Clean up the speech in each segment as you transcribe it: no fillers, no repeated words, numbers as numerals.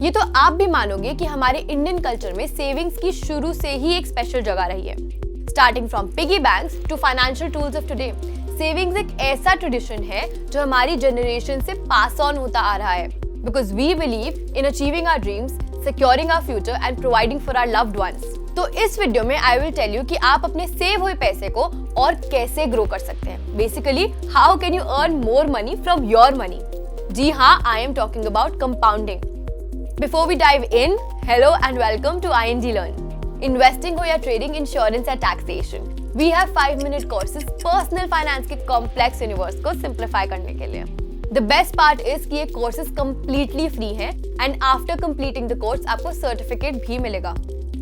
ये तो आप भी मानोगे कि हमारे इंडियन कल्चर में सेविंग्स की शुरू से ही एक स्पेशल जगह रही है। Starting from piggy banks to financial tools of today, savings एक ऐसा ट्रेडिशन है जो हमारी जनरेशन से पास ऑन होता आ रहा है, because we believe in achieving our dreams, securing our future and providing for our loved ones. तो इस वीडियो में आई विल टेल यू कि आप अपने सेव हुए पैसे को और कैसे ग्रो कर सकते हैं। Basically how can you earn more money from your money. जी हाँ, I am talking about compounding. Before we dive in, hello and welcome to ING Learn. Investing हो या trading, insurance या taxation, we have 5-minute courses personal finance के complex universe को simplify करने के लिए। The best part is कि ये courses completely free हैं and after completing the course आपको certificate भी मिलेगा।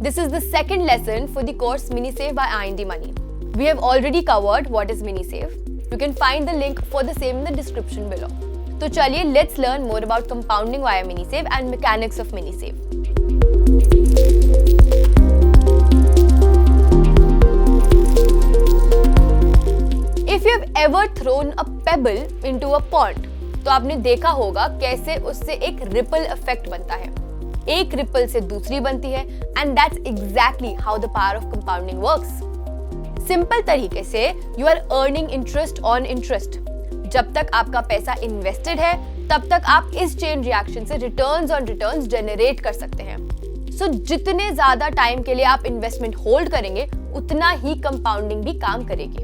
This is the second lesson for the course Mini Save by IND Money. We have already covered what is Mini Save. You can find the link for the same in the description below. तो चलिए let's learn more about compounding via Mini Save and mechanics of Mini Save. If you have ever thrown a pebble into a pond, तो आपने देखा होगा कैसे उससे एक ripple effect बनता है। एक रिपल से दूसरी बनती है and that's exactly how the power of compounding works. Simple तरीके से you are earning interest on interest. जब तक आपका पैसा इन्वेस्टेड है तब तक आप इस चेन रिएक्शन से रिटर्न्स ऑन रिटर्न्स जनरेट कर सकते हैं। सो जितने ज्यादा टाइम के लिए आप इन्वेस्टमेंट होल्ड करेंगे उतना ही कंपाउंडिंग भी काम करेगी।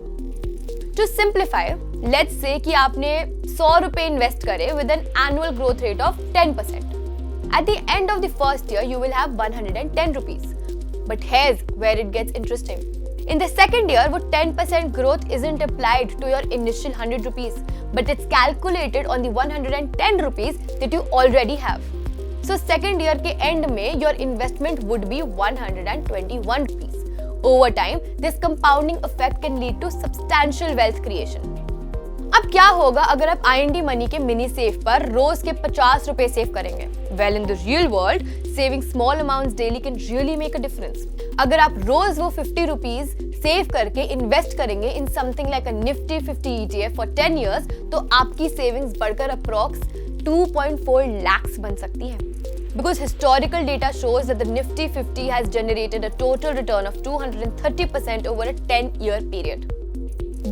टू सिंप्लीफाई, लेट्स से कि आपने 100 रुपए इन्वेस्ट करे with an annual growth rate of 10%। At the end of the first year you will have 110 rupees. But here's where it gets interesting. In the second year, वो 10% growth isn't applied to your initial 100 rupees, but it's calculated on the 110 rupees that you already have. So second year के end में your investment would be 121 rupees. Over time, this compounding effect can lead to substantial wealth creation. अब क्या होगा अगर आप IND money के mini save पर रोज के 50 रुपए सेव करेंगे? Well, in the real world, saving small amounts daily can really make a difference. अगर आप रोज वो 50 रुपीज सेव करके इन्वेस्ट करेंगे in something like a Nifty 50 ETF for 10 years, तो आपकी सेविंग्स बढ़कर अप्रॉक्स 2.4 lakhs बन सकती है। Because historical data shows that the Nifty 50 has generated a total return of 230% over a 10-year period.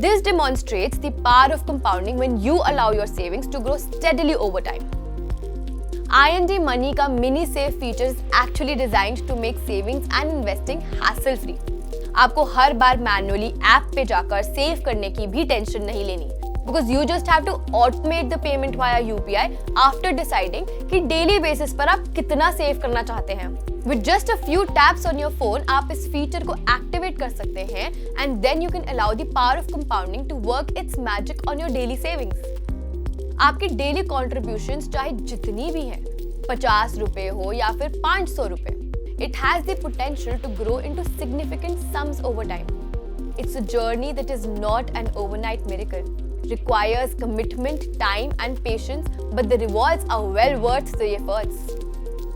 This demonstrates the power of compounding when you allow your savings to grow steadily over time. IND Money का mini save feature is actually designed to make savings and investing hassle free. आपको हर बार manually app पे जाकर save करने की भी tension नहीं लेनी, because you just have to automate the payment via UPI after deciding कि डेली बेसिस पर आप कितना सेव करना चाहते हैं। With just a few taps on your phone, आप इस फीचर को एक्टिवेट कर सकते हैं and then you can allow the power of compounding to work its magic on your daily savings. आपकी डेली कॉन्ट्रीब्यूशंस चाहे जितनी भी हैं, 50 रुपए हो या फिर 500 रुपए, it has the potential to grow into significant sums over time. It's a journey that is not an overnight miracle. Requires commitment, time and patience, but the rewards are well worth the efforts.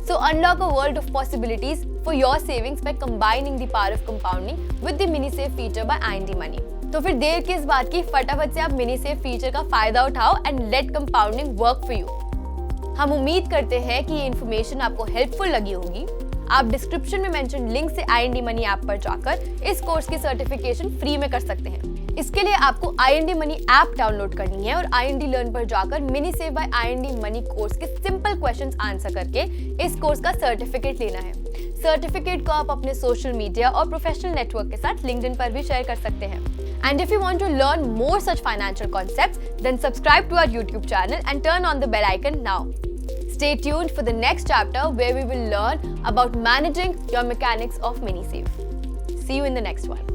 So unlock a world of possibilities for your savings by combining the power of compounding with the mini save feature by IND Money. तो फिर देर किस बात की, फटाफट से आप mini save feature का फायदा उठाओ and let compounding work for you. हम उम्मीद करते हैं कि ये इन्फॉर्मेशन आपको हेल्पफुल लगी होगी। आप डिस्क्रिप्शन में मेंशन लिंक से IND मनी ऐप पर जाकर इस कोर्स की सर्टिफिकेशन फ्री में कर सकते हैं। इसके लिए आपको IND मनी ऐप डाउनलोड करनी है और IND लर्न पर जाकर Mini Save by IND money course के सिंपल क्वेश्चंस आंसर करके इस कोर्स का सर्टिफिकेट लेना है। सर्टिफिकेट को आप अपने सोशल मीडिया और प्रोफेशनल नेटवर्क के साथ लिंक्डइन पर भी शेयर कर सकते हैं। And if you want to learn more such financial concepts, then subscribe to our YouTube channel and turn on the bell icon now. Stay tuned for the next chapter where we will learn about managing your mechanics of mini save. See you in the next one.